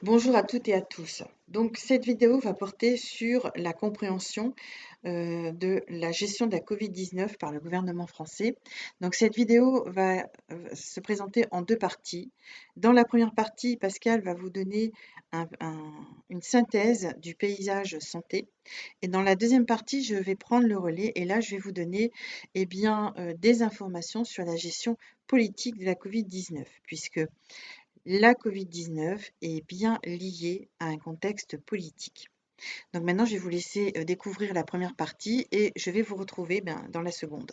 Bonjour à toutes et à tous. Donc, cette vidéo va porter sur la compréhension de la gestion de la Covid-19 par le gouvernement français. Donc, cette vidéo va se présenter en deux parties. Dans la première partie, Pascal va vous donner une synthèse du paysage santé. Et dans la deuxième partie, je vais prendre le relais et là, je vais vous donner des informations sur la gestion politique de la Covid-19, puisque la Covid-19 est bien liée à un contexte politique. Donc maintenant, je vais vous laisser découvrir la première partie et je vais vous retrouver dans la seconde.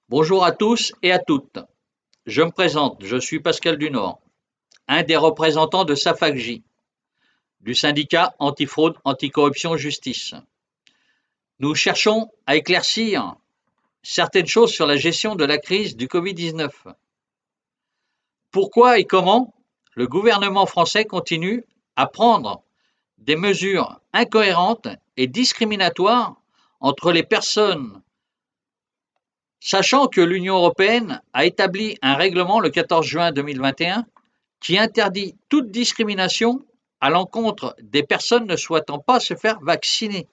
Bonjour à tous et à toutes. Je me présente, je suis Pascal Dunord, un des représentants de SAFAGJ, du syndicat Antifraude, Anticorruption, Justice. Nous cherchons à éclaircir certaines choses sur la gestion de la crise du Covid-19. Pourquoi et comment le gouvernement français continue à prendre des mesures incohérentes et discriminatoires entre les personnes, sachant que l'Union européenne a établi un règlement le 14 juin 2021 qui interdit toute discrimination à l'encontre des personnes ne souhaitant pas se faire vacciner.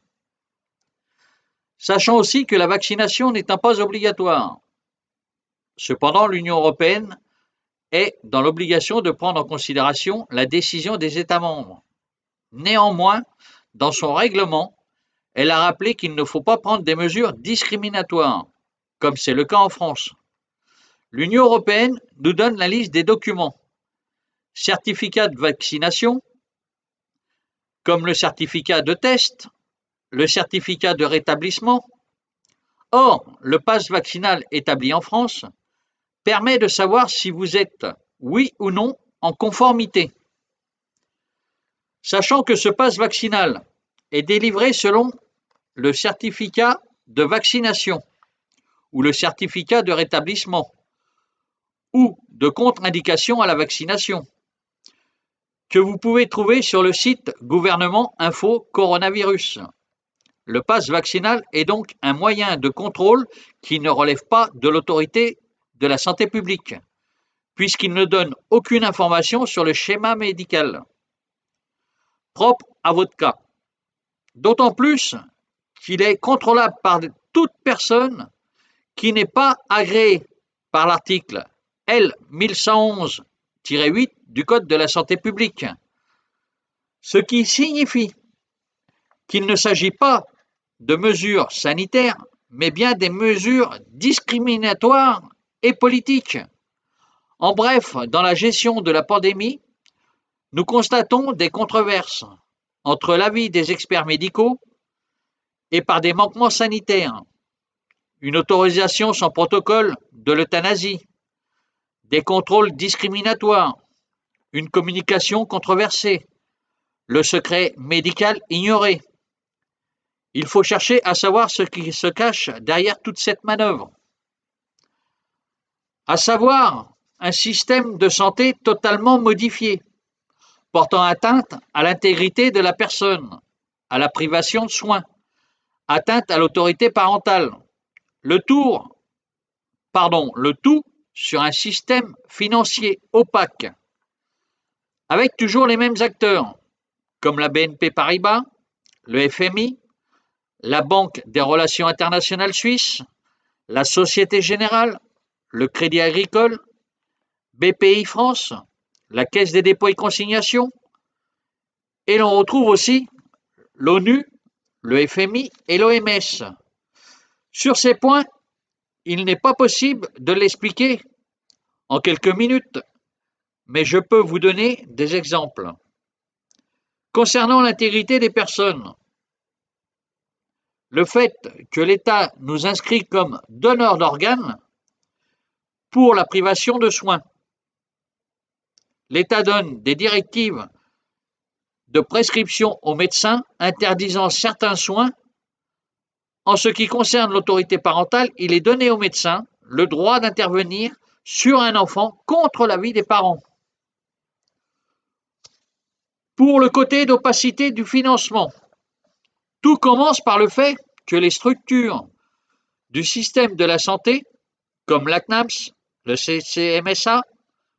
Sachant aussi que la vaccination n'étant pas obligatoire. Cependant, l'Union européenne est dans l'obligation de prendre en considération la décision des États membres. Néanmoins, dans son règlement, elle a rappelé qu'il ne faut pas prendre des mesures discriminatoires, comme c'est le cas en France. L'Union européenne nous donne la liste des documents. Certificat de vaccination, comme le certificat de test, le certificat de rétablissement. Or, le pass vaccinal établi en France permet de savoir si vous êtes, oui ou non, en conformité. Sachant que ce pass vaccinal est délivré selon le certificat de vaccination ou le certificat de rétablissement ou de contre-indication à la vaccination que vous pouvez trouver sur le site Gouvernement Info Coronavirus. Le pass vaccinal est donc un moyen de contrôle qui ne relève pas de l'autorité de la santé publique, puisqu'il ne donne aucune information sur le schéma médical propre à votre cas. D'autant plus qu'il est contrôlable par toute personne qui n'est pas agréée par l'article L 1111-8 du Code de la santé publique, ce qui signifie qu'il ne s'agit pas de mesures sanitaires, mais bien des mesures discriminatoires et politiques. En bref, dans la gestion de la pandémie, nous constatons des controverses entre l'avis des experts médicaux et par des manquements sanitaires, une autorisation sans protocole de l'euthanasie, des contrôles discriminatoires, une communication controversée, le secret médical ignoré. Il faut chercher à savoir ce qui se cache derrière toute cette manœuvre. À savoir un système de santé totalement modifié, portant atteinte à l'intégrité de la personne, à la privation de soins, atteinte à l'autorité parentale. Le tout sur un système financier opaque, avec toujours les mêmes acteurs, comme la BNP Paribas, le FMI, la Banque des Relations Internationales Suisse, la Société Générale, le Crédit Agricole, BPI France, la Caisse des dépôts et consignations, et l'on retrouve aussi l'ONU, le FMI et l'OMS. Sur ces points, il n'est pas possible de l'expliquer en quelques minutes, mais je peux vous donner des exemples. Concernant l'intégrité des personnes, le fait que l'État nous inscrit comme donneurs d'organes pour la privation de soins. L'État donne des directives de prescription aux médecins interdisant certains soins. En ce qui concerne l'autorité parentale, il est donné aux médecins le droit d'intervenir sur un enfant contre l'avis des parents. Pour le côté d'opacité du financement, tout commence par le fait que les structures du système de la santé, comme la CNAMS, le CCMSA,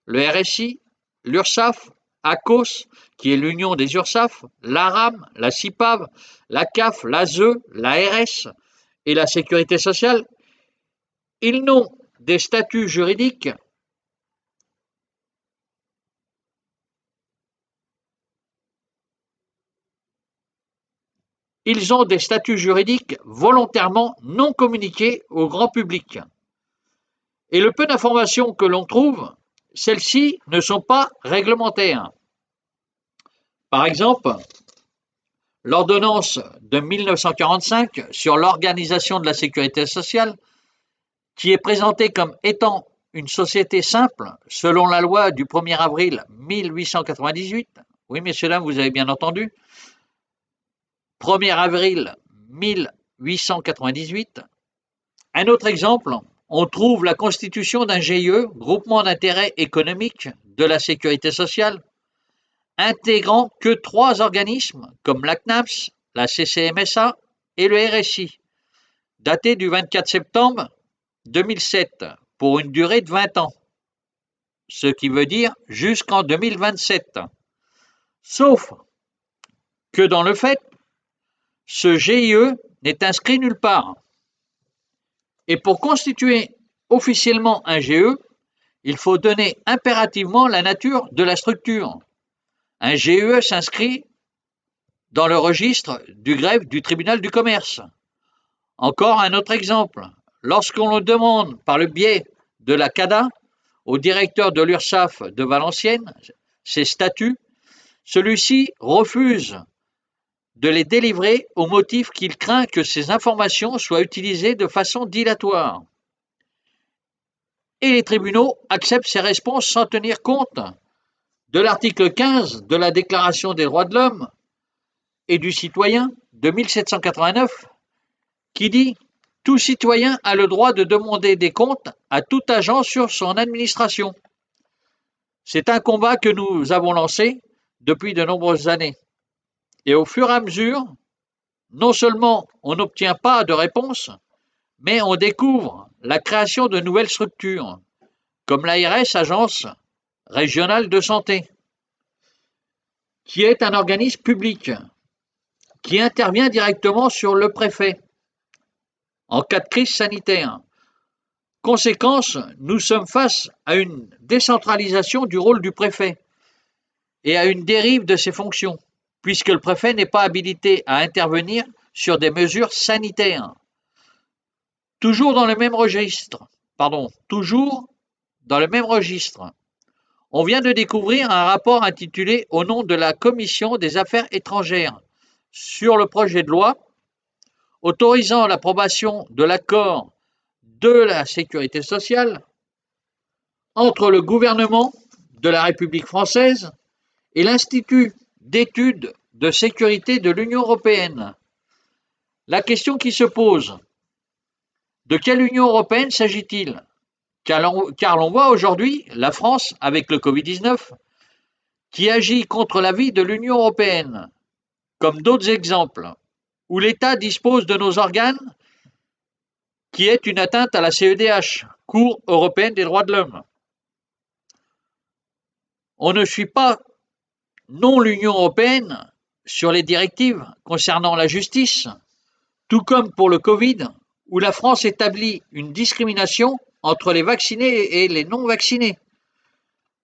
le RSI, l'URSSAF, ACOS, qui est l'union des URSSAF, l'ARAM, la CIPAV, la CAF, l'ASE, l'ARS et la Sécurité sociale, ils n'ont des statuts juridiques volontairement non communiqués au grand public. Et le peu d'informations que l'on trouve, celles-ci ne sont pas réglementaires. Par exemple, l'ordonnance de 1945 sur l'organisation de la sécurité sociale, qui est présentée comme étant une société simple selon la loi du 1er avril 1898. Oui, messieurs, dames, vous avez bien entendu. 1er avril 1898. Un autre exemple, on trouve la constitution d'un GIE, groupement d'intérêt économique de la sécurité sociale, intégrant que 3 organismes comme la CNAMS, la CCMSA et le RSI, daté du 24 septembre 2007 pour une durée de 20 ans, ce qui veut dire jusqu'en 2027. Sauf que dans le fait, ce GIE n'est inscrit nulle part. Et pour constituer officiellement un GIE, il faut donner impérativement la nature de la structure. Un GIE s'inscrit dans le registre du greffe du tribunal du commerce. Encore un autre exemple. Lorsqu'on le demande par le biais de la CADA au directeur de l'URSSAF de Valenciennes ses statuts, celui-ci refuse de les délivrer au motif qu'il craint que ces informations soient utilisées de façon dilatoire. Et les tribunaux acceptent ces réponses sans tenir compte de l'article 15 de la Déclaration des droits de l'homme et du citoyen de 1789 qui dit « Tout citoyen a le droit de demander des comptes à tout agent sur son administration ». C'est un combat que nous avons lancé depuis de nombreuses années. Et au fur et à mesure, non seulement on n'obtient pas de réponse, mais on découvre la création de nouvelles structures, comme l'ARS, Agence régionale de santé, qui est un organisme public, qui intervient directement sur le préfet en cas de crise sanitaire. Conséquence, nous sommes face à une décentralisation du rôle du préfet et à une dérive de ses fonctions, puisque le préfet n'est pas habilité à intervenir sur des mesures sanitaires. Toujours dans le même registre, on vient de découvrir un rapport intitulé au nom de la Commission des Affaires étrangères sur le projet de loi autorisant l'approbation de l'accord de la sécurité sociale entre le gouvernement de la République française et l'Institut d'études de sécurité de l'Union européenne. La question qui se pose, de quelle Union européenne s'agit-il? Car l'on voit aujourd'hui la France, avec le Covid-19, qui agit contre l'avis de l'Union européenne, comme d'autres exemples, où l'État dispose de nos organes, qui est une atteinte à la CEDH, Cour européenne des droits de l'homme. On ne suit pas non l'Union européenne sur les directives concernant la justice, tout comme pour le Covid, où la France établit une discrimination entre les vaccinés et les non-vaccinés.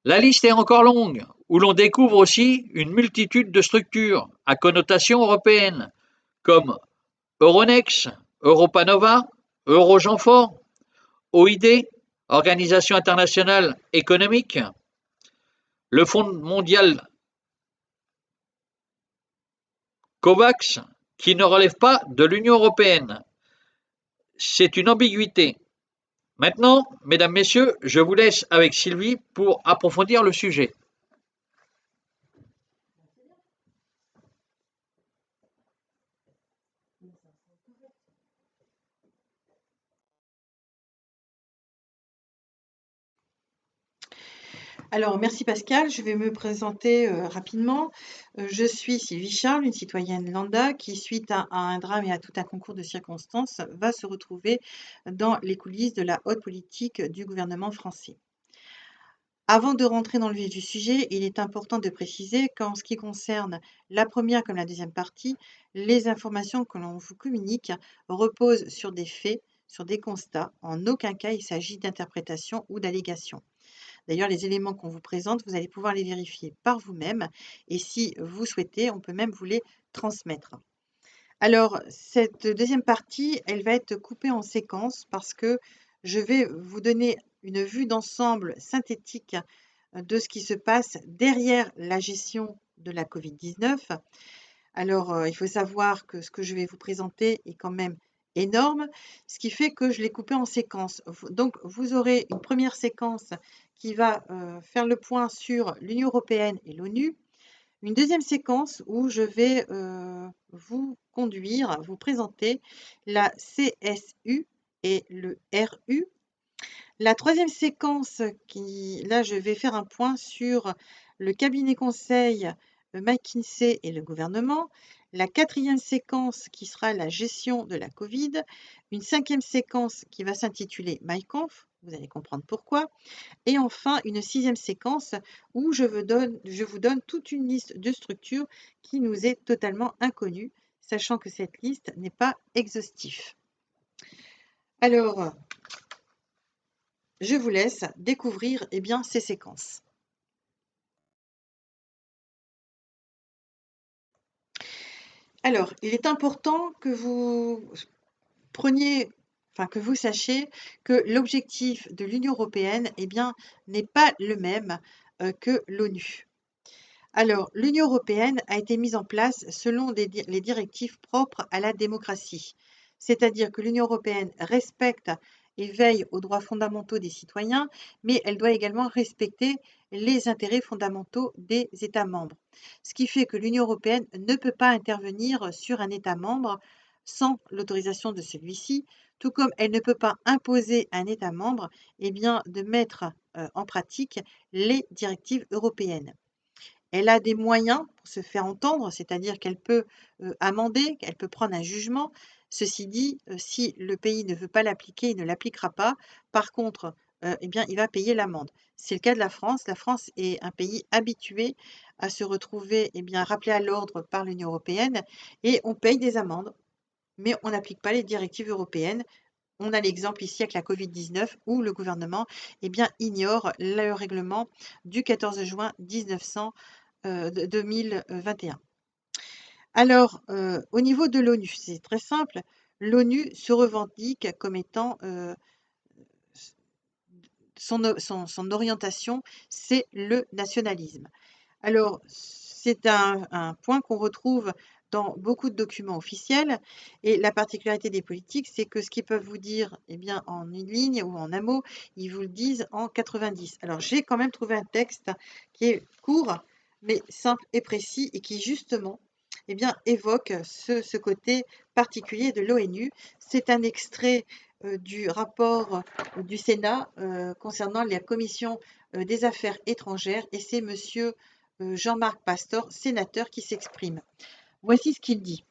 La liste est encore longue, où l'on découvre aussi une multitude de structures à connotation européenne, comme Euronext, Europanova, Eurogenfort, OID, Organisation internationale économique, le Fonds mondial COVAX, qui ne relève pas de l'Union européenne. C'est une ambiguïté. Maintenant, mesdames, messieurs, je vous laisse avec Sylvie pour approfondir le sujet. Alors, merci Pascal, je vais me présenter rapidement. Je suis Sylvie Charles, une citoyenne lambda qui, suite à un drame et à tout un concours de circonstances, va se retrouver dans les coulisses de la haute politique du gouvernement français. Avant de rentrer dans le vif du sujet, il est important de préciser qu'en ce qui concerne la première comme la deuxième partie, les informations que l'on vous communique reposent sur des faits, sur des constats. En aucun cas il s'agit d'interprétation ou d'allégation. D'ailleurs, les éléments qu'on vous présente, vous allez pouvoir les vérifier par vous-même et si vous souhaitez, on peut même vous les transmettre. Alors, cette deuxième partie, elle va être coupée en séquences parce que je vais vous donner une vue d'ensemble synthétique de ce qui se passe derrière la gestion de la Covid-19. Alors, il faut savoir que ce que je vais vous présenter est quand même énorme, ce qui fait que je l'ai coupé en séquences. Donc, vous aurez une première séquence qui va faire le point sur l'Union européenne et l'ONU. Une deuxième séquence où je vais vous conduire, vous présenter la CSU et le RU. La troisième séquence, là, je vais faire un point sur le cabinet conseil McKinsey et le gouvernement. La quatrième séquence qui sera la gestion de la Covid. Une cinquième séquence qui va s'intituler MyConf, vous allez comprendre pourquoi. Et enfin, une sixième séquence où je vous donne toute une liste de structures qui nous est totalement inconnue, sachant que cette liste n'est pas exhaustive. Alors, je vous laisse découvrir ces séquences. Alors, il est important que vous que vous sachiez que l'objectif de l'Union européenne n'est pas le même que l'ONU. Alors, l'Union européenne a été mise en place selon les directives propres à la démocratie, c'est-à-dire que l'Union européenne respecte et veille aux droits fondamentaux des citoyens, mais elle doit également respecter les intérêts fondamentaux des États membres. Ce qui fait que l'Union européenne ne peut pas intervenir sur un État membre sans l'autorisation de celui-ci, tout comme elle ne peut pas imposer à un État membre de mettre en pratique les directives européennes. Elle a des moyens pour se faire entendre, c'est-à-dire qu'elle peut amender, qu'elle peut prendre un jugement. Ceci dit, si le pays ne veut pas l'appliquer, il ne l'appliquera pas. Par contre, il va payer l'amende. C'est le cas de la France. La France est un pays habitué à se retrouver rappelé à l'ordre par l'Union européenne et on paye des amendes, mais on n'applique pas les directives européennes. On a l'exemple ici avec la Covid-19 où le gouvernement ignore le règlement du 14 juin 2021. Alors, au niveau de l'ONU, c'est très simple. L'ONU se revendique comme étant son orientation, c'est le nationalisme. Alors, c'est un point qu'on retrouve dans beaucoup de documents officiels et la particularité des politiques, c'est que ce qu'ils peuvent vous dire en une ligne ou en un mot, ils vous le disent en 90. Alors, j'ai quand même trouvé un texte qui est court, mais simple et précis et qui justement évoque ce côté particulier de l'ONU. C'est un extrait du rapport du Sénat concernant la commission des affaires étrangères et c'est monsieur Jean-Marc Pastor, sénateur, qui s'exprime. Voici ce qu'il dit.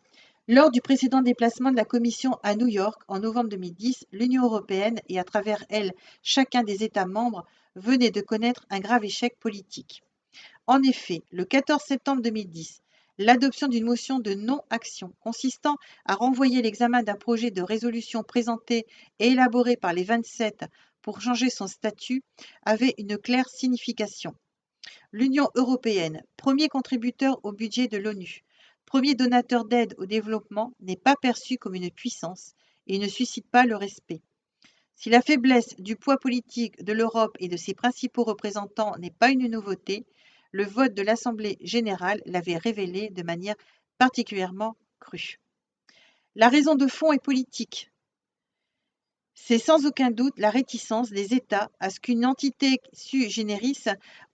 Lors du précédent déplacement de la Commission à New York en novembre 2010, l'Union européenne et à travers elle chacun des États membres venaient de connaître un grave échec politique. En effet, le 14 septembre 2010, l'adoption d'une motion de non-action consistant à renvoyer l'examen d'un projet de résolution présenté et élaboré par les 27 pour changer son statut avait une claire signification. L'Union européenne, premier contributeur au budget de l'ONU, premier donateur d'aide au développement, n'est pas perçue comme une puissance et ne suscite pas le respect. Si la faiblesse du poids politique de l'Europe et de ses principaux représentants n'est pas une nouveauté, le vote de l'Assemblée générale l'avait révélé de manière particulièrement crue. La raison de fond est politique. C'est sans aucun doute la réticence des États à ce qu'une entité sui generis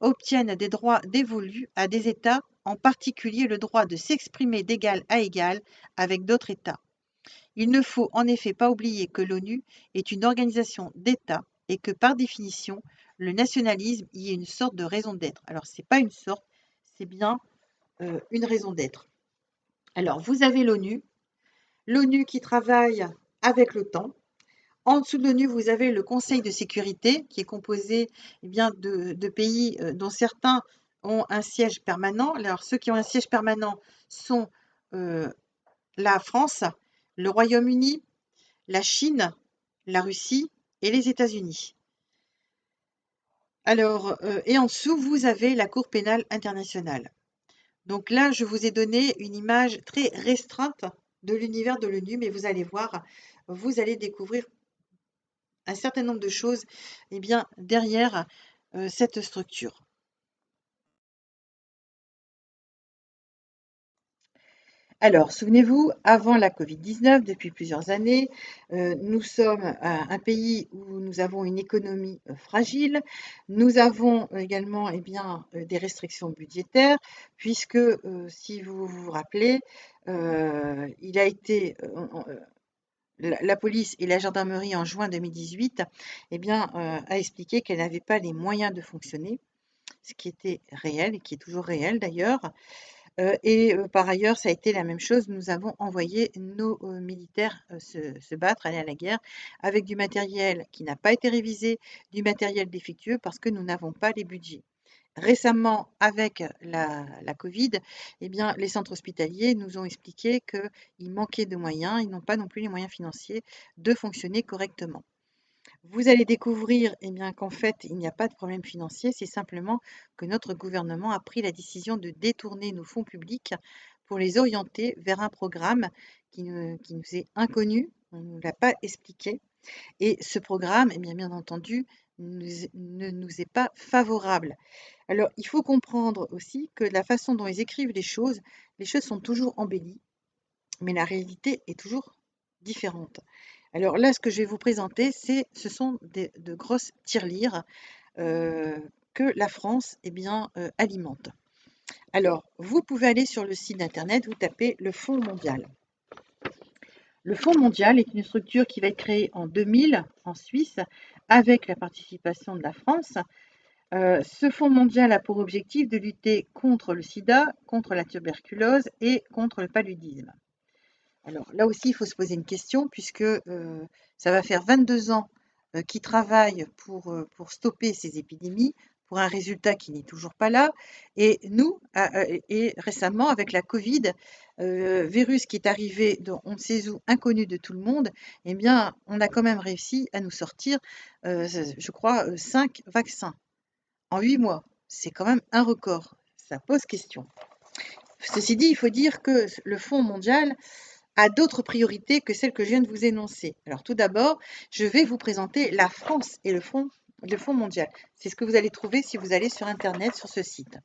obtienne des droits dévolus à des États, en particulier le droit de s'exprimer d'égal à égal avec d'autres États. Il ne faut en effet pas oublier que l'ONU est une organisation d'États et que par définition, le nationalisme y ait une sorte de raison d'être. Alors, c'est pas une sorte, c'est bien une raison d'être. Alors, vous avez l'ONU qui travaille avec l'OTAN. En dessous de l'ONU, vous avez le Conseil de sécurité qui est composé bien, de pays dont certains ont un siège permanent. Alors, ceux qui ont un siège permanent sont la France, le Royaume-Uni, la Chine, la Russie et les États-Unis. Alors, et en dessous, vous avez la Cour pénale internationale. Donc là, je vous ai donné une image très restreinte de l'univers de l'ONU, mais vous allez voir, vous allez découvrir un certain nombre de choses bien, derrière cette structure. Alors, souvenez-vous, avant la Covid-19, depuis plusieurs années, nous sommes un pays où nous avons une économie fragile. Nous avons également des restrictions budgétaires, puisque, si vous vous rappelez, il a été, la police et la gendarmerie en juin 2018 a expliqué qu'elle n'avait pas les moyens de fonctionner, ce qui était réel et qui est toujours réel d'ailleurs. Par ailleurs, ça a été la même chose. Nous avons envoyé nos militaires se battre, aller à la guerre, avec du matériel qui n'a pas été révisé, du matériel défectueux parce que nous n'avons pas les budgets. Récemment, avec la Covid, les centres hospitaliers nous ont expliqué qu'il manquait de moyens, ils n'ont pas non plus les moyens financiers de fonctionner correctement. Vous allez découvrir qu'en fait, il n'y a pas de problème financier, c'est simplement que notre gouvernement a pris la décision de détourner nos fonds publics pour les orienter vers un programme qui nous est inconnu, on ne nous l'a pas expliqué. Et ce programme, bien entendu, ne nous est pas favorable. Alors, il faut comprendre aussi que la façon dont ils écrivent les choses sont toujours embellies, mais la réalité est toujours différente. Alors là, ce que je vais vous présenter, ce sont de grosses tirelires que la France alimente. Alors, vous pouvez aller sur le site internet, vous tapez le Fonds mondial. Le Fonds mondial est une structure qui va être créée en 2000 en Suisse avec la participation de la France. Ce Fonds mondial a pour objectif de lutter contre le sida, contre la tuberculose et contre le paludisme. Alors là aussi, il faut se poser une question puisque ça va faire 22 ans qu'ils travaillent pour stopper ces épidémies, pour un résultat qui n'est toujours pas là. Et nous, et récemment, avec la Covid, virus qui est arrivé, on ne sait où, inconnu de tout le monde, on a quand même réussi à nous sortir, je crois, 5 vaccins en 8 mois. C'est quand même un record. Ça pose question. Ceci dit, il faut dire que le Fonds mondial a d'autres priorités que celles que je viens de vous énoncer. Alors tout d'abord, je vais vous présenter la France et le Fonds mondial. C'est ce que vous allez trouver si vous allez sur Internet, sur ce site.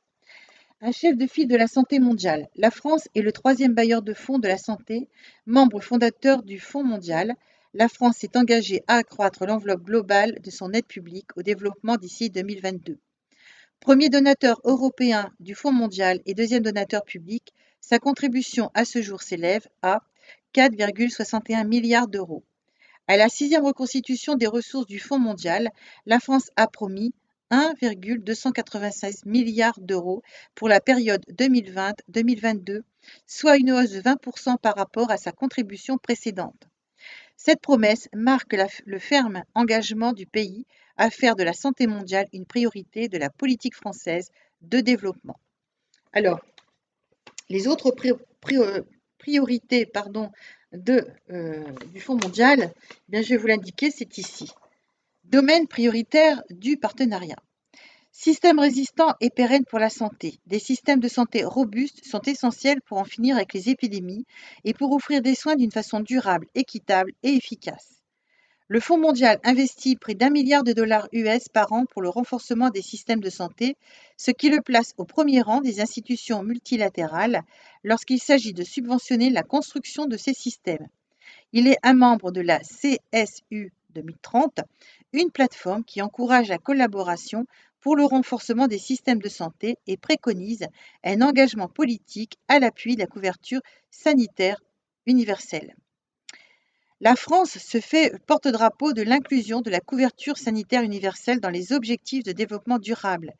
Un chef de file de la santé mondiale. La France est le 3e bailleur de fonds de la santé, membre fondateur du Fonds mondial. La France s'est engagée à accroître l'enveloppe globale de son aide publique au développement d'ici 2022. Premier donateur européen du Fonds mondial et deuxième donateur public, sa contribution à ce jour s'élève à 4,61 milliards d'euros. À la 6e reconstitution des ressources du Fonds mondial, la France a promis 1,296 milliards d'euros pour la période 2020-2022, soit une hausse de 20% par rapport à sa contribution précédente. Cette promesse marque le ferme engagement du pays à faire de la santé mondiale une priorité de la politique française de développement. Alors, les autres priorités du Fonds mondial, je vais vous l'indiquer, c'est ici. Domaine prioritaire du partenariat. Système résistant et pérenne pour la santé. Des systèmes de santé robustes sont essentiels pour en finir avec les épidémies et pour offrir des soins d'une façon durable, équitable et efficace. Le Fonds mondial investit près d'1 milliard de dollars US par an pour le renforcement des systèmes de santé, ce qui le place au premier rang des institutions multilatérales lorsqu'il s'agit de subventionner la construction de ces systèmes. Il est un membre de la CSU 2030, une plateforme qui encourage la collaboration pour le renforcement des systèmes de santé et préconise un engagement politique à l'appui de la couverture sanitaire universelle. La France se fait porte-drapeau de l'inclusion de la couverture sanitaire universelle dans les objectifs de développement durable.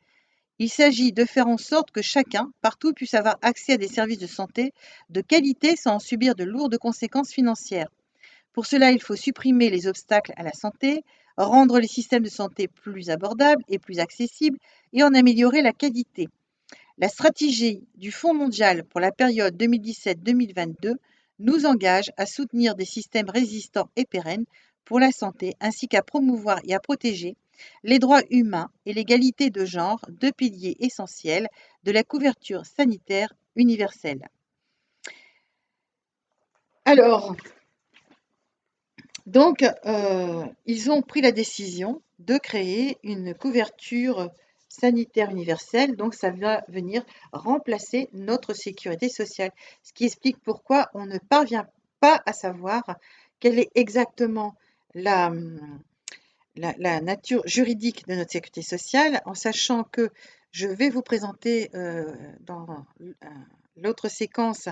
Il s'agit de faire en sorte que chacun, partout, puisse avoir accès à des services de santé de qualité sans en subir de lourdes conséquences financières. Pour cela, il faut supprimer les obstacles à la santé, rendre les systèmes de santé plus abordables et plus accessibles et en améliorer la qualité. La stratégie du Fonds mondial pour la période 2017-2022 nous engage à soutenir des systèmes résistants et pérennes pour la santé, ainsi qu'à promouvoir et à protéger les droits humains et l'égalité de genre, deux piliers essentiels de la couverture sanitaire universelle. Alors, donc, ils ont pris la décision de créer une couverture sanitaire universelle, donc ça va venir remplacer notre sécurité sociale, ce qui explique pourquoi on ne parvient pas à savoir quelle est exactement la, la nature juridique de notre sécurité sociale, en sachant que je vais vous présenter dans l'autre séquence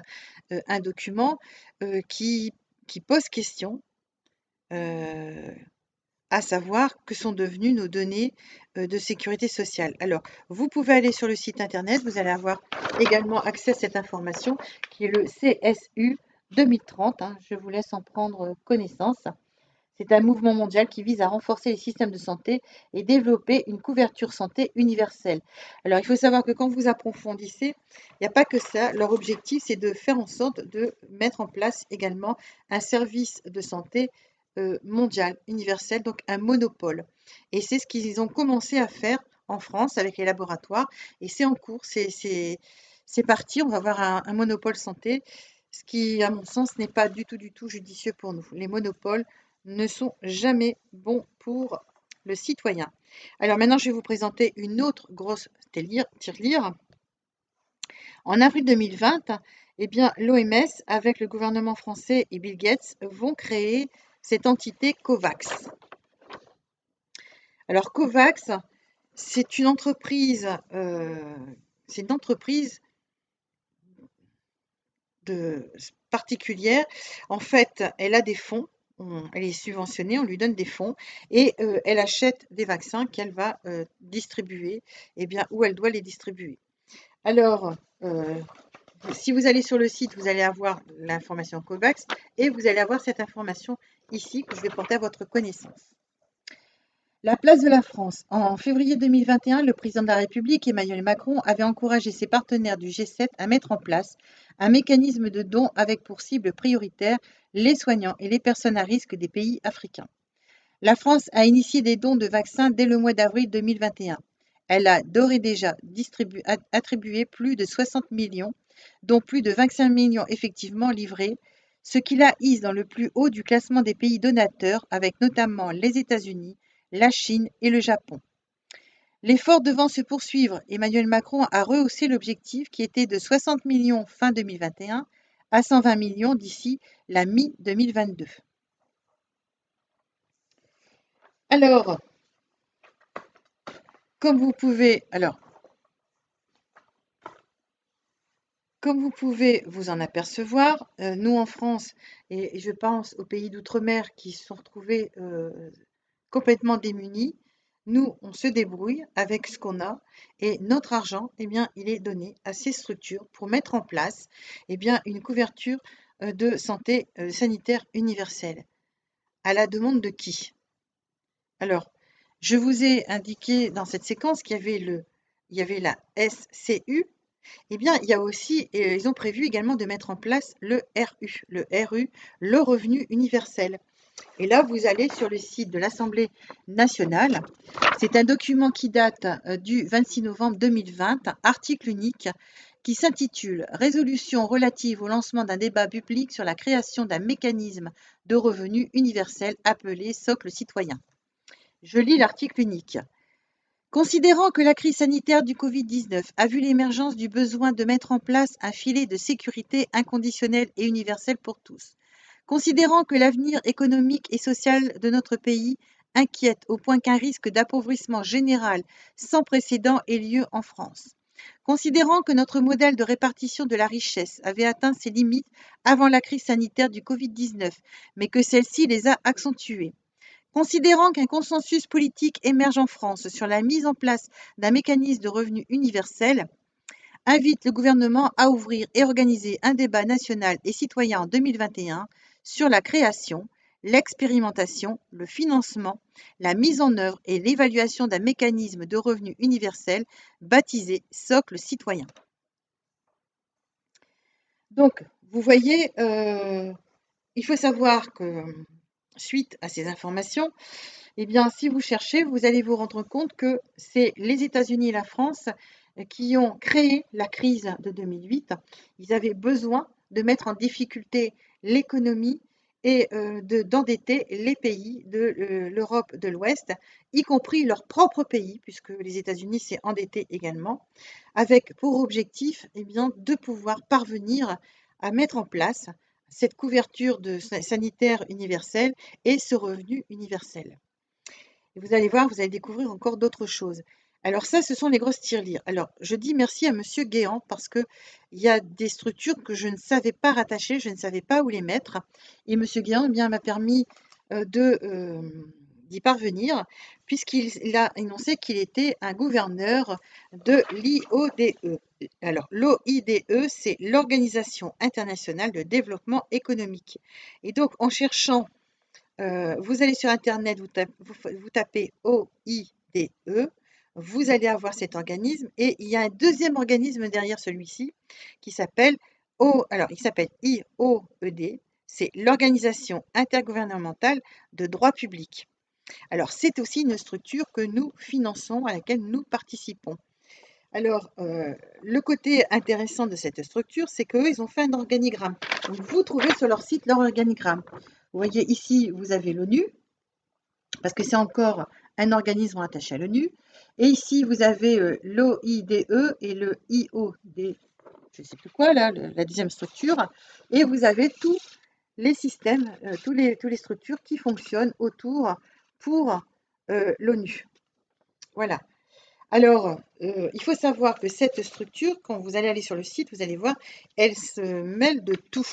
un document qui pose question, à savoir que sont devenues nos données de sécurité sociale. Alors, vous pouvez aller sur le site internet, vous allez avoir également accès à cette information qui est le CSU 2030. Je vous laisse en prendre connaissance. C'est un mouvement mondial qui vise à renforcer les systèmes de santé et développer une couverture santé universelle. Alors, il faut savoir que quand vous approfondissez, il n'y a pas que ça. Leur objectif, c'est de faire en sorte de mettre en place également un service de santé mondial, universel, donc un monopole. Et c'est ce qu'ils ont commencé à faire en France avec les laboratoires. Et c'est en cours, c'est parti. On va avoir un monopole santé, ce qui, à mon sens, n'est pas du tout judicieux pour nous. Les monopoles ne sont jamais bons pour le citoyen. Alors maintenant, je vais vous présenter une autre grosse tirelire. En avril 2020, eh bien, l'OMS, avec le gouvernement français et Bill Gates, vont créer cette entité COVAX. Alors COVAX, c'est une entreprise, particulière. En fait, elle a des fonds. Elle est subventionnée, on lui donne des fonds et elle achète des vaccins qu'elle va distribuer, eh bien, où elle doit les distribuer. Alors, si vous allez sur le site, vous allez avoir l'information COVAX et vous allez avoir cette information ici que je vais porter à votre connaissance. La place de la France. En février 2021, le président de la République, Emmanuel Macron, avait encouragé ses partenaires du G7 à mettre en place un mécanisme de dons avec pour cible prioritaire les soignants et les personnes à risque des pays africains. La France a initié des dons de vaccins dès le mois d'avril 2021. Elle a d'ores et déjà attribué plus de 60 millions, dont plus de 25 millions effectivement livrés, ce qui la hisse dans le plus haut du classement des pays donateurs, avec notamment les États-Unis, la Chine et le Japon. L'effort devant se poursuivre, Emmanuel Macron a rehaussé l'objectif qui était de 60 millions fin 2021 à 120 millions d'ici la mi-2022. Alors, comme vous pouvez vous en apercevoir, nous en France, et je pense aux pays d'outre-mer qui se sont retrouvés complètement démunis, nous, on se débrouille avec ce qu'on a et notre argent, eh bien, il est donné à ces structures pour mettre en place, eh bien, une couverture de santé sanitaire universelle. À la demande de qui? Alors, je vous ai indiqué dans cette séquence qu'il y avait la SCU. Eh bien, il y a aussi, ils ont prévu également de mettre en place le RU, le revenu universel. Et là, vous allez sur le site de l'Assemblée nationale. C'est un document qui date du 26 novembre 2020, article unique, qui s'intitule « Résolution relative au lancement d'un débat public sur la création d'un mécanisme de revenu universel appelé socle citoyen ». Je lis l'article unique. Considérant que la crise sanitaire du Covid-19 a vu l'émergence du besoin de mettre en place un filet de sécurité inconditionnel et universel pour tous, considérant que l'avenir économique et social de notre pays inquiète au point qu'un risque d'appauvrissement général sans précédent ait lieu en France, Considérant que notre modèle de répartition de la richesse avait atteint ses limites avant la crise sanitaire du Covid-19, mais que celle-ci les a accentuées. Considérant qu'un consensus politique émerge en France sur la mise en place d'un mécanisme de revenu universel, invite le gouvernement à ouvrir et organiser un débat national et citoyen en 2021 sur la création, l'expérimentation, le financement, la mise en œuvre et l'évaluation d'un mécanisme de revenu universel baptisé socle citoyen. Donc, vous voyez, il faut savoir que suite à ces informations, eh bien, si vous cherchez, vous allez vous rendre compte que c'est les États-Unis et la France qui ont créé la crise de 2008. Ils avaient besoin de mettre en difficulté l'économie et d'endetter les pays de l'Europe de l'Ouest, y compris leur propre pays, puisque les États-Unis s'est endetté également, avec pour objectif eh bien, de pouvoir parvenir à mettre en place cette couverture sanitaire universelle et ce revenu universel. Et vous allez voir, vous allez découvrir encore d'autres choses. Alors ça, ce sont les grosses tirelires. Alors, je dis merci à Monsieur Guéant parce qu'il y a des structures que je ne savais pas rattacher, je ne savais pas où les mettre. Et Monsieur Guéant, eh bien, m'a permis d'y parvenir, puisqu'il a énoncé qu'il était un gouverneur de l'IODE. Alors, l'OIDE, c'est l'Organisation internationale de développement économique. Et donc, en cherchant vous allez sur Internet, vous tapez OIDE, vous allez avoir cet organisme et il y a un deuxième organisme derrière celui-ci qui s'appelle IOED, c'est l'Organisation intergouvernementale de droit public. Alors, c'est aussi une structure que nous finançons, à laquelle nous participons. Alors, le côté intéressant de cette structure, c'est qu'eux, ils ont fait un organigramme. Donc, vous trouvez sur leur site leur organigramme. Vous voyez ici, vous avez l'ONU, parce que c'est encore un organisme attaché à l'ONU. Et ici, vous avez l'OIDE et le IOD, je ne sais plus quoi, là, la deuxième structure. Et vous avez tous les systèmes, tous les structures qui fonctionnent autour pour l'ONU. Voilà. Alors, il faut savoir que cette structure, quand vous allez aller sur le site, vous allez voir, elle se mêle de tout.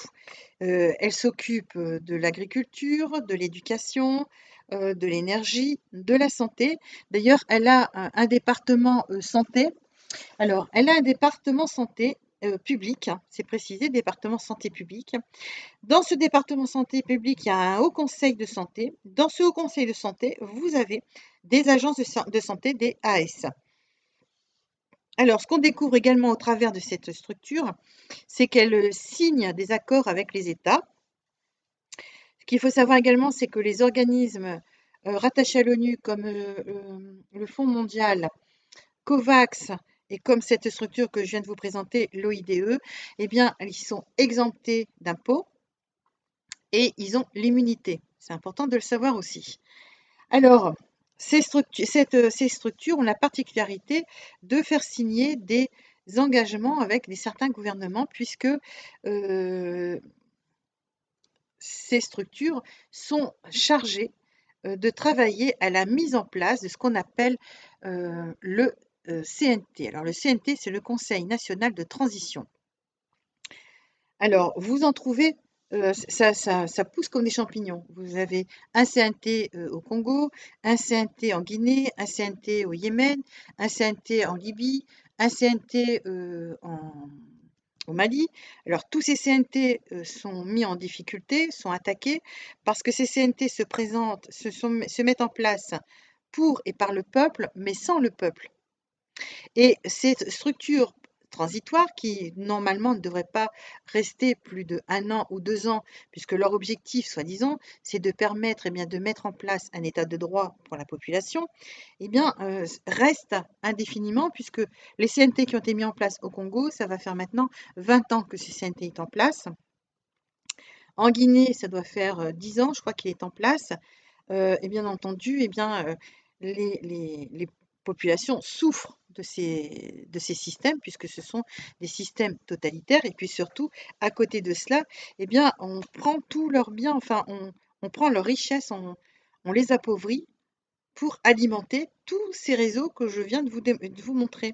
Elle s'occupe de l'agriculture, de l'éducation, de l'énergie, de la santé. D'ailleurs, elle a un département santé. Alors, elle a un département santé public, hein, c'est précisé, département santé publique. Dans ce département santé publique, il y a un haut conseil de santé. Dans ce haut conseil de santé, vous avez des agences de santé, des AS. Alors, ce qu'on découvre également au travers de cette structure, c'est qu'elle signe des accords avec les États. Ce qu'il faut savoir également, c'est que les organismes rattachés à l'ONU, comme le Fonds mondial, COVAX, et comme cette structure que je viens de vous présenter, l'OIDE, eh bien, ils sont exemptés d'impôts et ils ont l'immunité. C'est important de le savoir aussi. Alors, ces structures ont la particularité de faire signer des engagements avec certains gouvernements, puisque ces structures sont chargées de travailler à la mise en place de ce qu'on appelle le CNT. Alors, le CNT, c'est le Conseil national de transition. Alors, vous en trouvez, ça pousse comme des champignons. Vous avez un CNT au Congo, un CNT en Guinée, un CNT au Yémen, un CNT en Libye, un CNT au Mali. Alors, tous ces CNT sont mis en difficulté, sont attaqués, parce que ces CNT se mettent en place pour et par le peuple, mais sans le peuple. Et ces structures transitoires qui, normalement, ne devraient pas rester plus d'1 an ou 2 ans, puisque leur objectif, soi-disant, c'est de permettre de mettre en place un état de droit pour la population, restent indéfiniment, puisque les CNT qui ont été mis en place au Congo, ça va faire maintenant 20 ans que ces CNT est en place. En Guinée, ça doit faire 10 ans, je crois qu'il est en place. Et bien entendu, les populations souffrent de ces systèmes, puisque ce sont des systèmes totalitaires. Et puis surtout, à côté de cela, on prend tous leurs biens, enfin, on prend leurs richesses, on les appauvrit pour alimenter tous ces réseaux que je viens de vous montrer.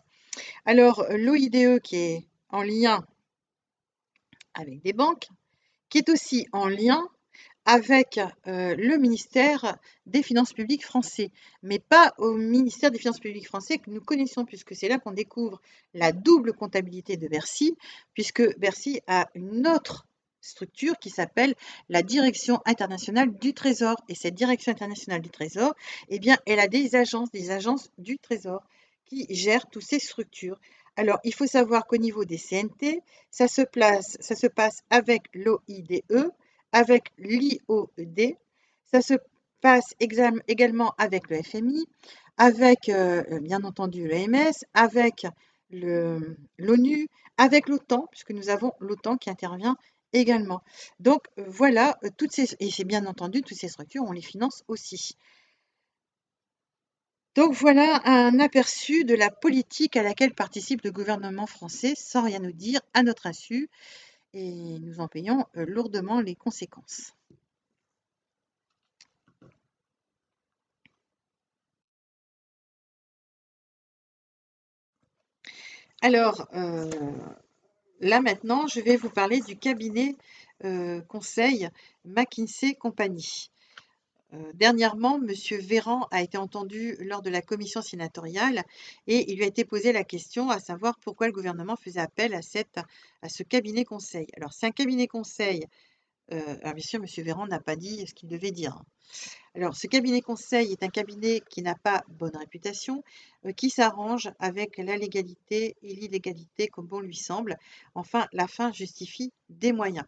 Alors, l'OIDE qui est en lien avec des banques, qui est aussi en lien avec le ministère des Finances publiques français, mais pas au ministère des Finances publiques français que nous connaissons, puisque c'est là qu'on découvre la double comptabilité de Bercy, puisque Bercy a une autre structure qui s'appelle la Direction internationale du Trésor. Et cette Direction internationale du Trésor, eh bien, elle a des agences du Trésor qui gèrent toutes ces structures. Alors, il faut savoir qu'au niveau des CNT, ça se passe avec l'OIDE, avec l'IOED, ça se passe également avec le FMI, avec bien entendu l'OMS, avec l'ONU, avec l'OTAN, puisque nous avons l'OTAN qui intervient également. Donc voilà, et c'est bien entendu, toutes ces structures, on les finance aussi. Donc voilà un aperçu de la politique à laquelle participe le gouvernement français sans rien nous dire à notre insu, et nous en payons lourdement les conséquences. Alors, là maintenant, je vais vous parler du cabinet conseil McKinsey Company. Dernièrement, M. Véran a été entendu lors de la commission sénatoriale et il lui a été posé la question à savoir pourquoi le gouvernement faisait appel à ce cabinet conseil. Alors, c'est un cabinet conseil. Alors, bien sûr, M. Véran n'a pas dit ce qu'il devait dire, hein. Alors, ce cabinet conseil est un cabinet qui n'a pas bonne réputation, qui s'arrange avec la légalité et l'illégalité comme bon lui semble. Enfin, la fin justifie des moyens.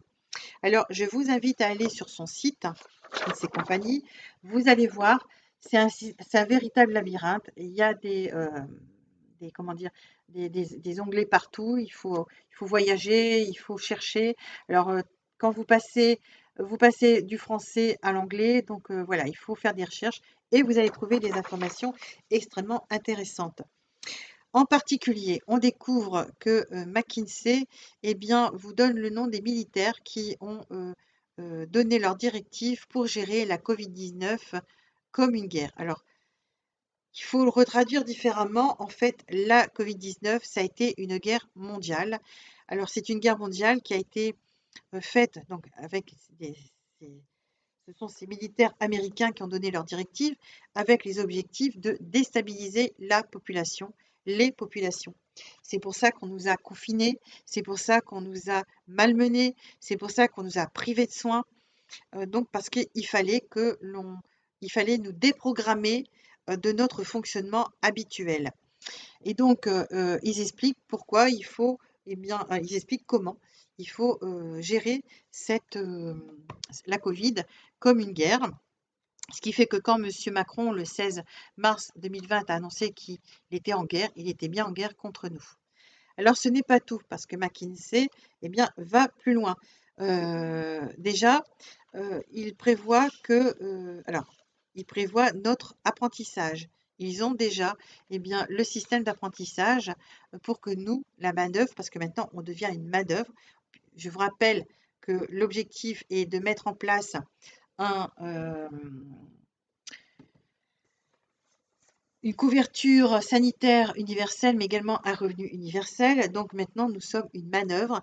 Alors, je vous invite à aller sur son site, McKinsey Company. Vous allez voir, c'est un véritable labyrinthe. Il y a comment dire, des onglets partout. Il faut voyager, il faut chercher. Alors, quand vous passez du français à l'anglais. Donc, voilà, il faut faire des recherches et vous allez trouver des informations extrêmement intéressantes. En particulier, on découvre que McKinsey, eh bien, vous donne le nom des militaires qui ont donné leurs directives pour gérer la Covid-19 comme une guerre. Alors, il faut le retraduire différemment. En fait, la Covid-19, ça a été une guerre mondiale. Alors, c'est une guerre mondiale qui a été faite donc, avec ce sont ces militaires américains qui ont donné leurs directives avec les objectifs de déstabiliser la population, les populations. C'est pour ça qu'on nous a confinés, c'est pour ça qu'on nous a malmenés, c'est pour ça qu'on nous a privés de soins. Donc parce il fallait nous déprogrammer de notre fonctionnement habituel. Et donc, ils expliquent pourquoi il faut, eh bien, ils expliquent comment il faut gérer la Covid comme une guerre. Ce qui fait que quand M. Macron, le 16 mars 2020, a annoncé qu'il était en guerre, il était bien en guerre contre nous. Alors, ce n'est pas tout, parce que McKinsey, eh bien, va plus loin. Déjà, il prévoit il prévoit notre apprentissage. Ils ont déjà, eh bien, le système d'apprentissage pour que nous, la main-d'œuvre, parce que maintenant, on devient une main-d'œuvre. Je vous rappelle que l'objectif est de mettre en place une couverture sanitaire universelle, mais également un revenu universel. Donc maintenant, nous sommes une manœuvre,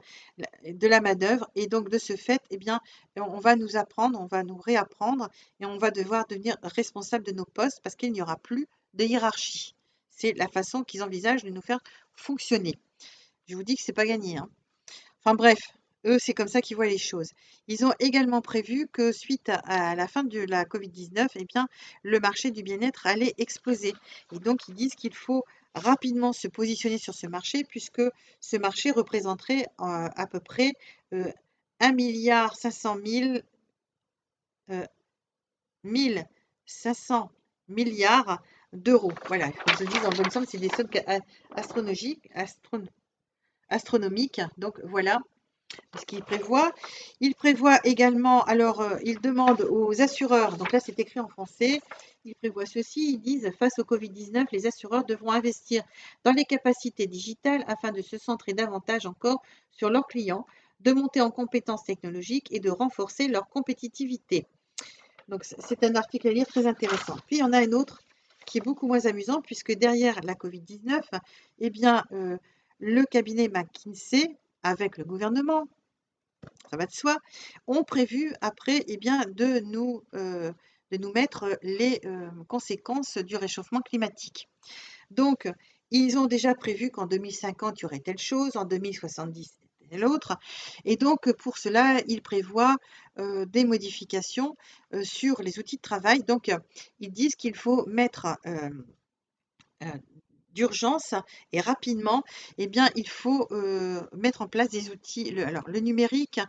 de la manœuvre, et donc de ce fait, eh bien, on va nous apprendre, on va nous réapprendre, et on va devoir devenir responsable de nos postes parce qu'il n'y aura plus de hiérarchie. C'est la façon qu'ils envisagent de nous faire fonctionner. Je vous dis que c'est pas gagné, hein. Enfin bref, eux, c'est comme ça qu'ils voient les choses. Ils ont également prévu que suite à la fin de la Covid-19, eh bien, le marché du bien-être allait exploser. Et donc, ils disent qu'il faut rapidement se positionner sur ce marché puisque ce marché représenterait à peu près 1,5 1,5 milliard d'euros. Voilà, comme je dis, en bonne somme, c'est des sommes astronomiques. Donc voilà ce qu'il prévoit. Il prévoit également, alors il demande aux assureurs, donc là c'est écrit en français, il prévoit ceci, ils disent face au Covid-19, les assureurs devront investir dans les capacités digitales afin de se centrer davantage encore sur leurs clients, de monter en compétences technologiques et de renforcer leur compétitivité. Donc c'est un article à lire très intéressant. Puis il y en a un autre qui est beaucoup moins amusant puisque derrière la Covid-19, eh bien, le cabinet McKinsey, avec le gouvernement, ça va de soi, ont prévu après eh bien, de nous mettre les conséquences du réchauffement climatique. Donc, ils ont déjà prévu qu'en 2050, il y aurait telle chose, en 2070, telle autre. Et donc, pour cela, ils prévoient des modifications sur les outils de travail. Donc, ils disent qu'il faut mettre d'urgence et rapidement, eh bien, il faut mettre en place des outils, alors le numérique,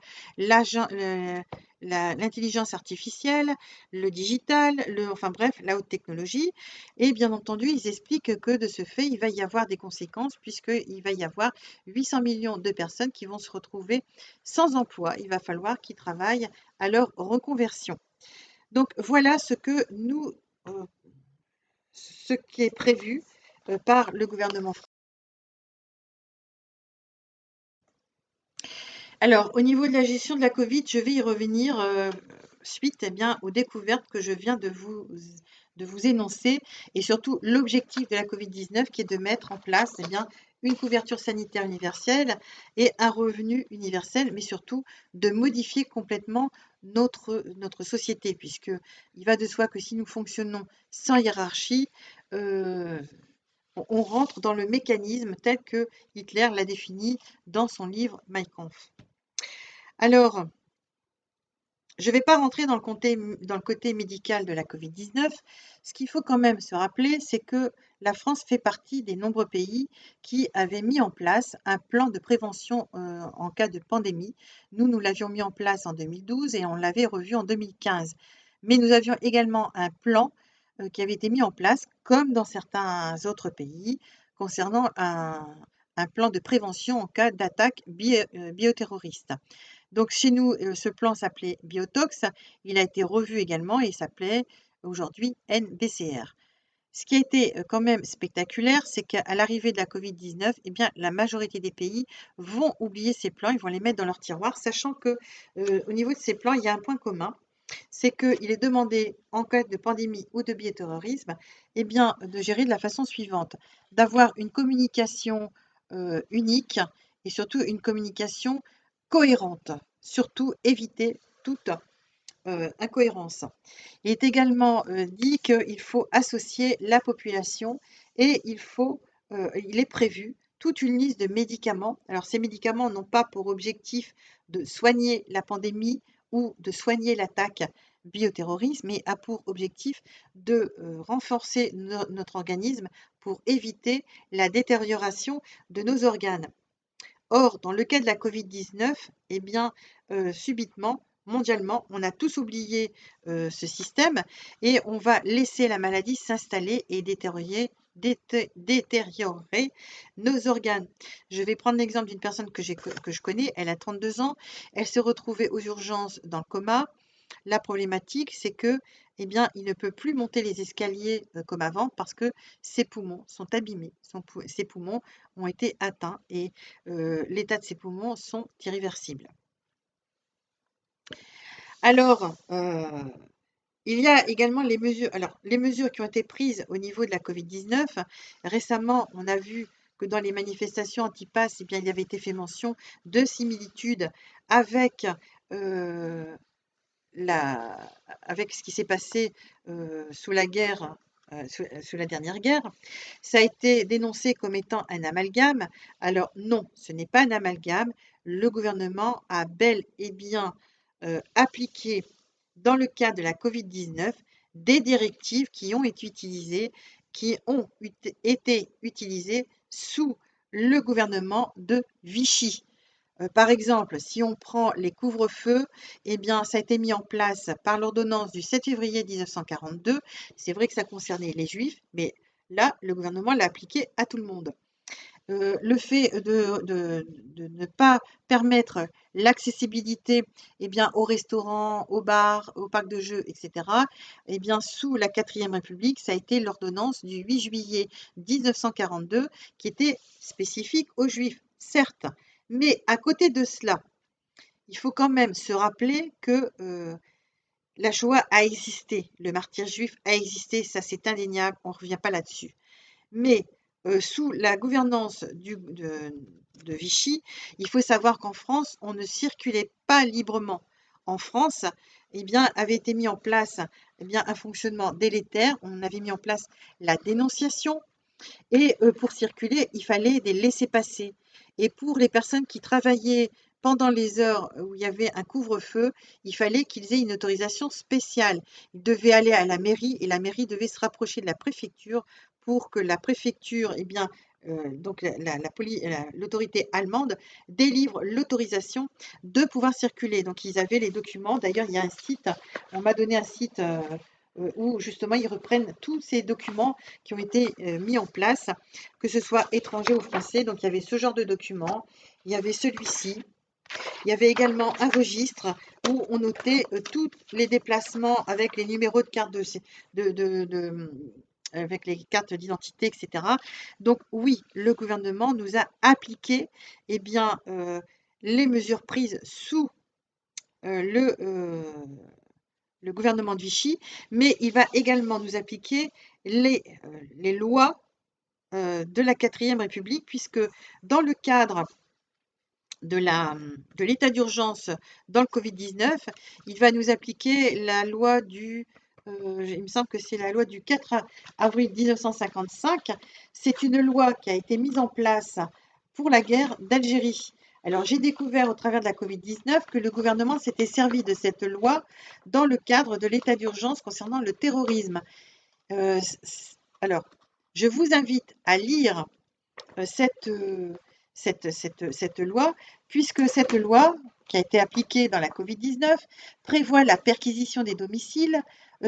l'intelligence artificielle, le digital, enfin bref, la haute technologie. Et bien entendu, ils expliquent que de ce fait, il va y avoir des conséquences puisqu'il va y avoir 800 millions de personnes qui vont se retrouver sans emploi. Il va falloir qu'ils travaillent à leur reconversion. Donc voilà ce qui est prévu par le gouvernement français. Alors, au niveau de la gestion de la Covid, je vais y revenir suite eh bien, aux découvertes que je viens de vous énoncer et surtout l'objectif de la Covid-19 qui est de mettre en place eh bien, une couverture sanitaire universelle et un revenu universel, mais surtout de modifier complètement notre société, puisqu'il va de soi que si nous fonctionnons sans hiérarchie, on rentre dans le mécanisme tel que Hitler l'a défini dans son livre Mein Kampf. Alors, je ne vais pas rentrer dans le côté médical de la Covid-19. Ce qu'il faut quand même se rappeler, c'est que la France fait partie des nombreux pays qui avaient mis en place un plan de prévention en cas de pandémie. Nous l'avions mis en place en 2012 et on l'avait revu en 2015. Mais nous avions également un plan qui avait été mis en place, comme dans certains autres pays, concernant un plan de prévention en cas d'attaque bioterroriste. Donc chez nous, ce plan s'appelait Biotox. Il a été revu également et il s'appelait aujourd'hui NBCR. Ce qui a été quand même spectaculaire, c'est qu'à l'arrivée de la Covid-19, eh bien, la majorité des pays vont oublier ces plans, ils vont les mettre dans leur tiroir, sachant que au niveau de ces plans, il y a un point commun, c'est qu'il est demandé en cas de pandémie ou de bioterrorisme, eh bien, de gérer de la façon suivante, d'avoir une communication unique et surtout une communication cohérente, surtout éviter toute incohérence. Il est également dit qu'il faut associer la population et il est prévu toute une liste de médicaments. Alors ces médicaments n'ont pas pour objectif de soigner la pandémie ou de soigner l'attaque bioterroriste, mais a pour objectif de renforcer notre organisme pour éviter la détérioration de nos organes. Or, dans le cas de la Covid-19, eh bien, subitement, mondialement, on a tous oublié ce système et on va laisser la maladie s'installer et détériorer nos organes. Je vais prendre l'exemple d'une personne que je connais, elle a 32 ans, elle s'est retrouvée aux urgences dans le coma. La problématique, c'est que, eh bien, il ne peut plus monter les escaliers comme avant parce que ses poumons sont abîmés, ses poumons ont été atteints et l'état de ses poumons sont irréversibles. Alors, il y a également les mesures. Alors, les mesures qui ont été prises au niveau de la Covid-19. Récemment, on a vu que dans les manifestations anti-pass, eh bien, il y avait été fait mention de similitudes avec avec ce qui s'est passé sous la guerre, sous la dernière guerre. Ça a été dénoncé comme étant un amalgame. Alors non, ce n'est pas un amalgame. Le gouvernement a bel et bien appliqué, dans le cas de la Covid-19, des directives qui ont été utilisées sous le gouvernement de Vichy. Par exemple, si on prend les couvre-feux, eh bien, ça a été mis en place par l'ordonnance du 7 février 1942. C'est vrai que ça concernait les juifs, mais là, le gouvernement l'a appliqué à tout le monde. Le fait de ne pas permettre l'accessibilité eh bien, aux restaurants, aux bars, aux parcs de jeux, etc., eh bien, sous la 4e République, ça a été l'ordonnance du 8 juillet 1942 qui était spécifique aux juifs, certes. Mais à côté de cela, il faut quand même se rappeler que la Shoah a existé, le martyre juif a existé, ça c'est indéniable, on ne revient pas là-dessus. Mais sous la gouvernance de Vichy, il faut savoir qu'en France, on ne circulait pas librement. En France, eh bien, avait été mis en place un fonctionnement délétère. On avait mis en place la dénonciation. Et pour circuler, il fallait des laissez-passer. Et pour les personnes qui travaillaient pendant les heures où il y avait un couvre-feu, il fallait qu'ils aient une autorisation spéciale. Ils devaient aller à la mairie et la mairie devait se rapprocher de la préfecture pour que la préfecture, donc l'autorité allemande, délivre l'autorisation de pouvoir circuler. Donc ils avaient les documents. D'ailleurs, il y a un site, on m'a donné un site où justement ils reprennent tous ces documents qui ont été mis en place, que ce soit étrangers ou français. Donc il y avait ce genre de documents, il y avait celui-ci, il y avait également un registre où on notait tous les déplacements avec les numéros de carte avec les cartes d'identité, etc. Donc oui, le gouvernement nous a appliqué les mesures prises sous le gouvernement de Vichy, mais il va également nous appliquer les lois de la 4e République, puisque dans le cadre de l'état d'urgence dans le Covid-19, il va nous appliquer la loi il me semble que c'est la loi du 4 avril 1955. C'est une loi qui a été mise en place pour la guerre d'Algérie. Alors, j'ai découvert au travers de la Covid-19 que le gouvernement s'était servi de cette loi dans le cadre de l'état d'urgence concernant le terrorisme. Alors, je vous invite à lire cette loi, puisque cette loi, qui a été appliquée dans la Covid-19, prévoit la perquisition des domiciles,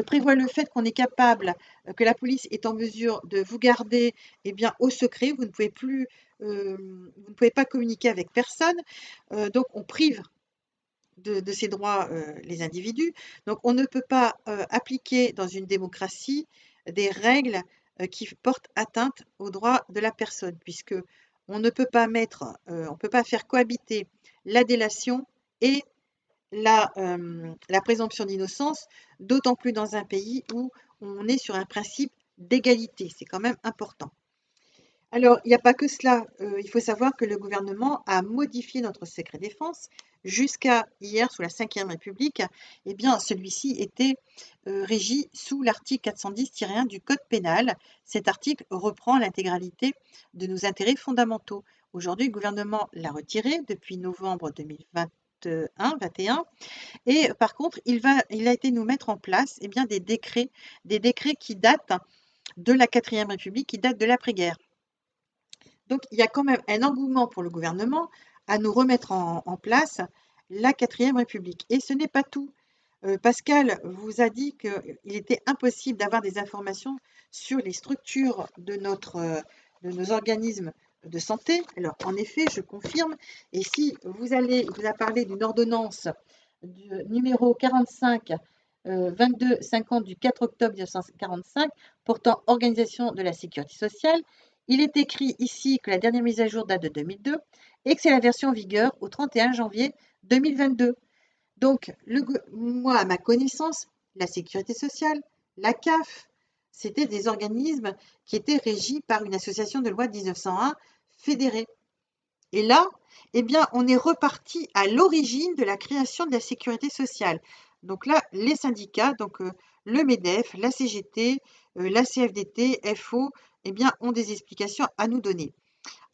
prévoit le fait qu'on est capable, que la police est en mesure de vous garder au secret, vous ne pouvez pas communiquer avec personne, donc on prive de ces droits les individus. Donc on ne peut pas appliquer dans une démocratie des règles qui portent atteinte aux droits de la personne, puisque on ne peut pas on peut pas faire cohabiter la délation et la présomption d'innocence, d'autant plus dans un pays où on est sur un principe d'égalité. C'est quand même important. Alors, il n'y a pas que cela. Il faut savoir que le gouvernement a modifié notre secret défense. Jusqu'à hier, sous la 5e République, celui-ci était régi sous l'article 410-1 du Code pénal. Cet article reprend l'intégralité de nos intérêts fondamentaux. Aujourd'hui, le gouvernement l'a retiré depuis novembre 2021. Et par contre, il a été nous mettre en place des décrets qui datent de la 4e République, qui datent de l'après-guerre. Donc, il y a quand même un engouement pour le gouvernement à nous remettre en place la 4e République. Et ce n'est pas tout. Pascal vous a dit qu'il était impossible d'avoir des informations sur les structures de nos organismes de santé. Alors, en effet, je confirme. Et si il vous a parlé d'une ordonnance numéro 45 2250 du 4 octobre 1945 portant organisation de la sécurité sociale, il est écrit ici que la dernière mise à jour date de 2002 et que c'est la version en vigueur au 31 janvier 2022. Donc, moi, à ma connaissance, la sécurité sociale, la CAF, c'était des organismes qui étaient régis par une association de loi de 1901 fédérée. Et là, on est reparti à l'origine de la création de la sécurité sociale. Donc là, les syndicats, le MEDEF, la CGT, la CFDT, FO, ont des explications à nous donner.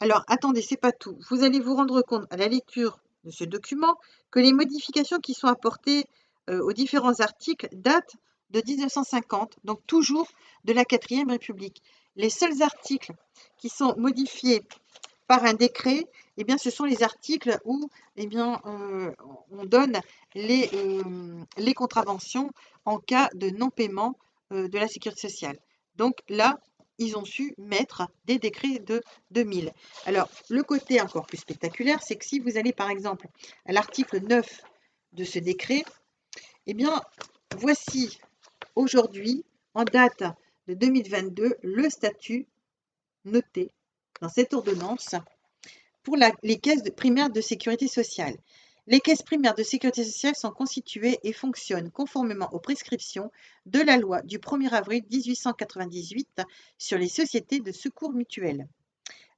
Alors, attendez, c'est pas tout. Vous allez vous rendre compte à la lecture de ce document que les modifications qui sont apportées aux différents articles datent de 1950, donc toujours de la 4e République. Les seuls articles qui sont modifiés par un décret, ce sont les articles où on donne les contraventions en cas de non-paiement de la sécurité sociale. Donc là, ils ont su mettre des décrets de 2000. Alors, le côté encore plus spectaculaire, c'est que si vous allez par exemple à l'article 9 de ce décret, voici aujourd'hui, en date de 2022, le statut noté dans cette ordonnance pour les caisses primaires de sécurité sociale. Les caisses primaires de sécurité sociale sont constituées et fonctionnent conformément aux prescriptions de la loi du 1er avril 1898 sur les sociétés de secours mutuels.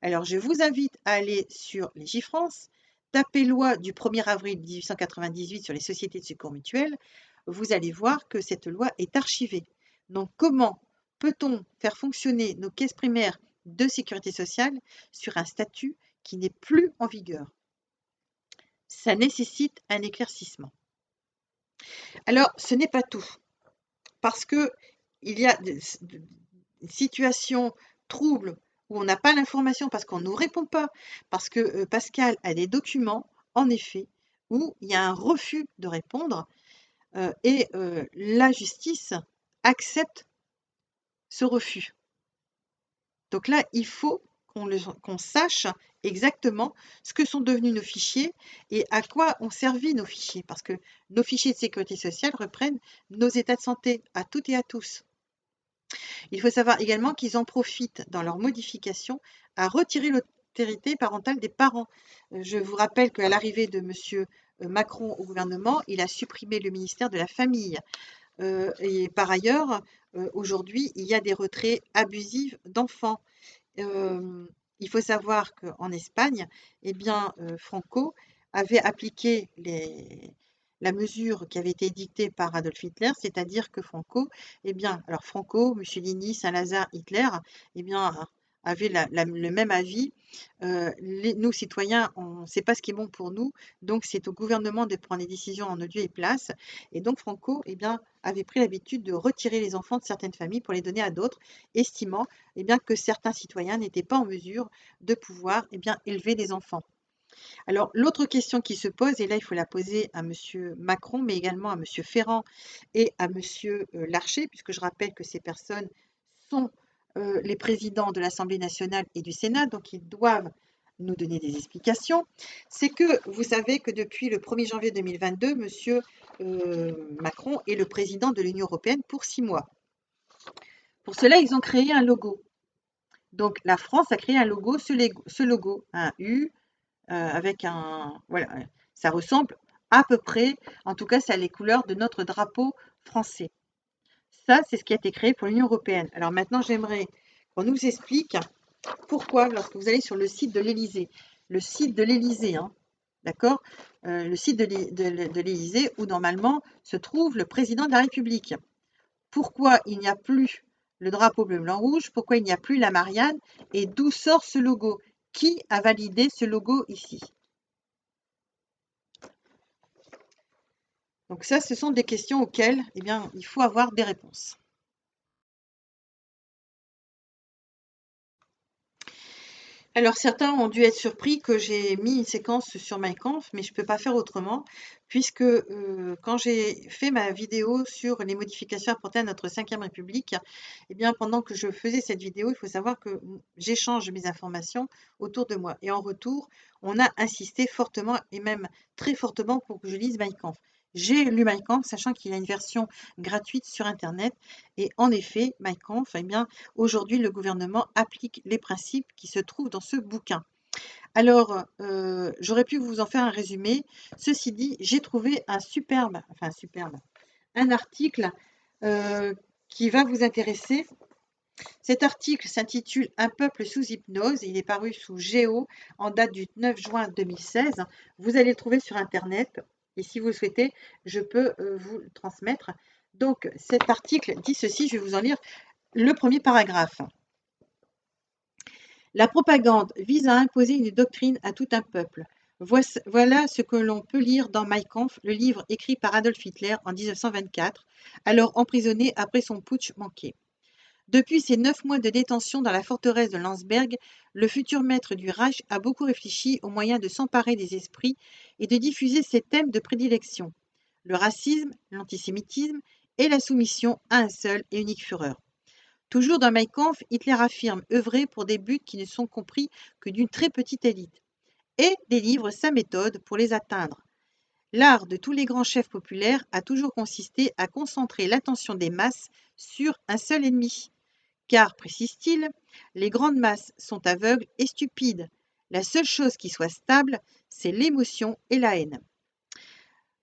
Alors, je vous invite à aller sur Légifrance, taper loi du 1er avril 1898 sur les sociétés de secours mutuels. Vous allez voir que cette loi est archivée. Donc, comment peut-on faire fonctionner nos caisses primaires de sécurité sociale sur un statut qui n'est plus en vigueur? Ça nécessite un éclaircissement. Alors, ce n'est pas tout, parce que il y a des situations troubles où on n'a pas l'information parce qu'on ne nous répond pas, parce que Pascal a des documents, en effet, où il y a un refus de répondre et la justice accepte ce refus. Donc là, il faut qu'on sache exactement ce que sont devenus nos fichiers et à quoi ont servi nos fichiers, parce que nos fichiers de sécurité sociale reprennent nos états de santé à toutes et à tous. Il faut savoir également qu'ils en profitent dans leur modification à retirer l'autorité parentale des parents. Je vous rappelle qu'à l'arrivée de M. Macron au gouvernement, il a supprimé le ministère de la Famille. Et par ailleurs, aujourd'hui, il y a des retraits abusifs d'enfants. Il faut savoir qu'en Espagne, eh bien, Franco avait appliqué la mesure qui avait été édictée par Adolf Hitler, c'est-à-dire que Franco, eh bien, alors Franco, Mussolini, Saint-Lazare, Hitler, eh bien, avaient le même avis. Nous, citoyens, on ne sait pas ce qui est bon pour nous, donc c'est au gouvernement de prendre les décisions en notre lieu et place. Et donc Franco, eh bien, avait pris l'habitude de retirer les enfants de certaines familles pour les donner à d'autres, estimant eh bien, que certains citoyens n'étaient pas en mesure de pouvoir eh bien, élever des enfants. Alors, l'autre question qui se pose, et là il faut la poser à M. Macron, mais également à M. Ferrand et à M. Larcher, puisque je rappelle que ces personnes sont les présidents de l'Assemblée nationale et du Sénat, donc ils doivent nous donner des explications, c'est que vous savez que depuis le 1er janvier 2022, M. Macron est le président de l'Union européenne pour 6 mois. Pour cela, ils ont créé un logo. Donc, la France a créé un logo, ce logo, un U, avec un... Voilà, ça ressemble à peu près, en tout cas, ça a les couleurs de notre drapeau français. Ça, c'est ce qui a été créé pour l'Union européenne. Alors maintenant, j'aimerais qu'on nous explique pourquoi, lorsque vous allez sur le site de l'Élysée, hein, d'accord, le site de l'Élysée où normalement se trouve le président de la République. Pourquoi il n'y a plus le drapeau bleu, blanc, rouge? Pourquoi il n'y a plus la Marianne? Et d'où sort ce logo? Qui a validé ce logo ici? Donc ça, ce sont des questions auxquelles eh bien, il faut avoir des réponses. Alors certains ont dû être surpris que j'ai mis une séquence sur Mein Kampf, mais je ne peux pas faire autrement, puisque quand j'ai fait ma vidéo sur les modifications apportées à notre 5e République, eh bien, pendant que je faisais cette vidéo, il faut savoir que j'échange mes informations autour de moi. Et en retour, on a insisté fortement et même très fortement pour que je lise Mein Kampf. J'ai lu Mein Kampf, sachant qu'il y a une version gratuite sur Internet. Et en effet, Mein Kampf, eh bien, aujourd'hui, le gouvernement applique les principes qui se trouvent dans ce bouquin. Alors, j'aurais pu vous en faire un résumé. Ceci dit, j'ai trouvé un article qui va vous intéresser. Cet article s'intitule Un peuple sous hypnose. Il est paru sous Géo en date du 9 juin 2016. Vous allez le trouver sur Internet. Et si vous le souhaitez, je peux vous le transmettre. Donc, cet article dit ceci, je vais vous en lire le premier paragraphe. La propagande vise à imposer une doctrine à tout un peuple. Voilà ce que l'on peut lire dans Mein Kampf, le livre écrit par Adolf Hitler en 1924, alors emprisonné après son putsch manqué. Depuis ses 9 mois de détention dans la forteresse de Landsberg, le futur maître du Reich a beaucoup réfléchi aux moyens de s'emparer des esprits et de diffuser ses thèmes de prédilection, le racisme, l'antisémitisme et la soumission à un seul et unique Führer. Toujours dans Mein Kampf, Hitler affirme œuvrer pour des buts qui ne sont compris que d'une très petite élite et délivre sa méthode pour les atteindre. L'art de tous les grands chefs populaires a toujours consisté à concentrer l'attention des masses sur un seul ennemi. Car, précise-t-il, les grandes masses sont aveugles et stupides. La seule chose qui soit stable, c'est l'émotion et la haine.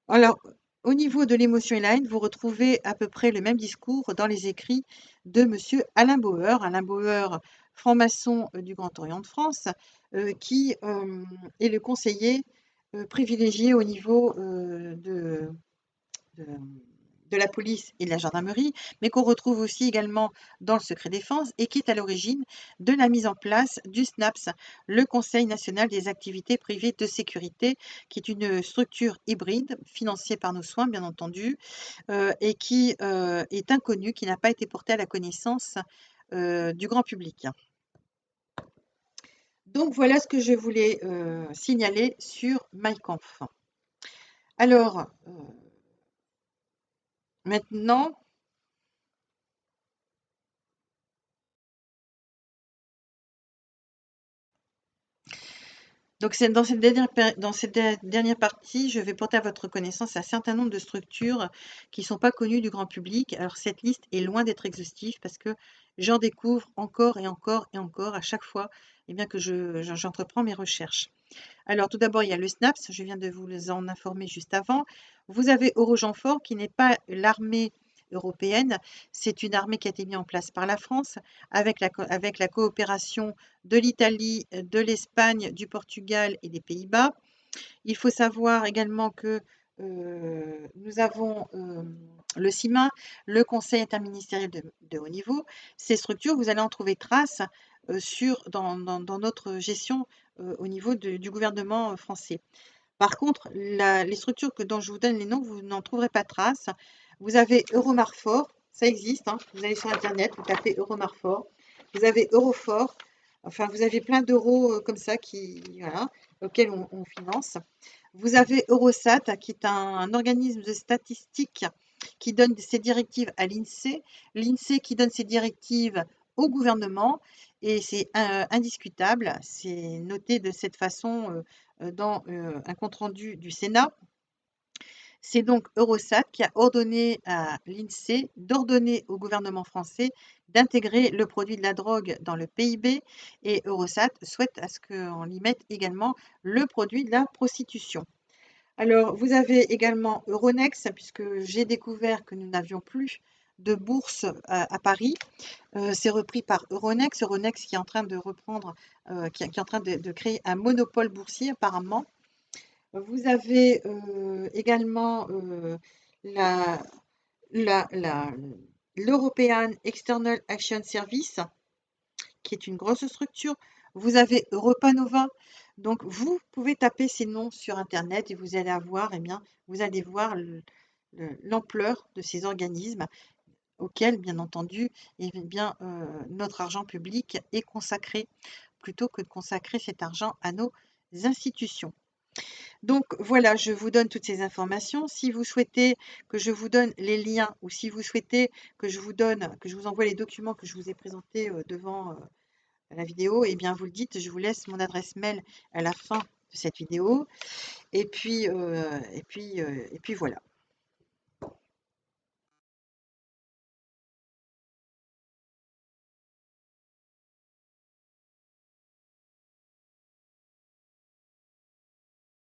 Alors, au niveau de l'émotion et la haine, vous retrouvez à peu près le même discours dans les écrits de monsieur Alain Bauer. Alain Bauer, franc-maçon du Grand Orient de France, qui est le conseiller privilégié au niveau de, de la police et de la gendarmerie, mais qu'on retrouve aussi également dans le secret défense et qui est à l'origine de la mise en place du SNAPS, le Conseil national des activités privées de sécurité, qui est une structure hybride financée par nos soins, bien entendu, et qui est inconnue, qui n'a pas été portée à la connaissance du grand public. Donc voilà ce que je voulais signaler sur Mein Kampf. Alors, maintenant, donc dans cette dernière partie, je vais porter à votre connaissance un certain nombre de structures qui ne sont pas connues du grand public. Alors cette liste est loin d'être exhaustive parce que j'en découvre encore et encore et encore à chaque fois bien que j'entreprends mes recherches. Alors tout d'abord, il y a le SNAPS, je viens de vous en informer juste avant. Vous avez Eurogenfort qui n'est pas l'armée européenne, c'est une armée qui a été mise en place par la France avec la coopération de l'Italie, de l'Espagne, du Portugal et des Pays-Bas. Il faut savoir également que nous avons le CIMA, le Conseil interministériel de haut niveau. Ces structures, vous allez en trouver trace dans notre gestion au niveau du gouvernement français. Par contre, les structures dont je vous donne les noms, vous n'en trouverez pas trace. Vous avez Euromarfort, ça existe, hein. Vous allez sur Internet, vous tapez Euromarfort. Vous avez Eurofort, enfin vous avez plein d'euros comme ça voilà, auxquels on finance. Vous avez Eurostat, qui est un organisme de statistiques qui donne ses directives à l'INSEE, l'INSEE qui donne ses directives au gouvernement, et c'est indiscutable, c'est noté de cette façon dans un compte-rendu du Sénat. C'est donc Eurostat qui a ordonné à l'INSEE d'ordonner au gouvernement français d'intégrer le produit de la drogue dans le PIB, et Eurostat souhaite à ce qu'on y mette également le produit de la prostitution. Alors, vous avez également Euronext, puisque j'ai découvert que nous n'avions plus de bourse à Paris. C'est repris par Euronext. Euronext qui est en train de reprendre, qui est en train de créer un monopole boursier apparemment. Vous avez également la, l'European External Action Service, qui est une grosse structure. Vous avez Europanova. Donc, vous pouvez taper ces noms sur Internet et vous allez avoir, vous allez voir l'ampleur de ces organismes auxquels, bien entendu, notre argent public est consacré, plutôt que de consacrer cet argent à nos institutions. Donc voilà, je vous donne toutes ces informations. Si vous souhaitez que je vous donne les liens ou si vous souhaitez que je vous envoie les documents que je vous ai présentés devant la vidéo, eh bien vous le dites, je vous laisse mon adresse mail à la fin de cette vidéo. Et puis voilà.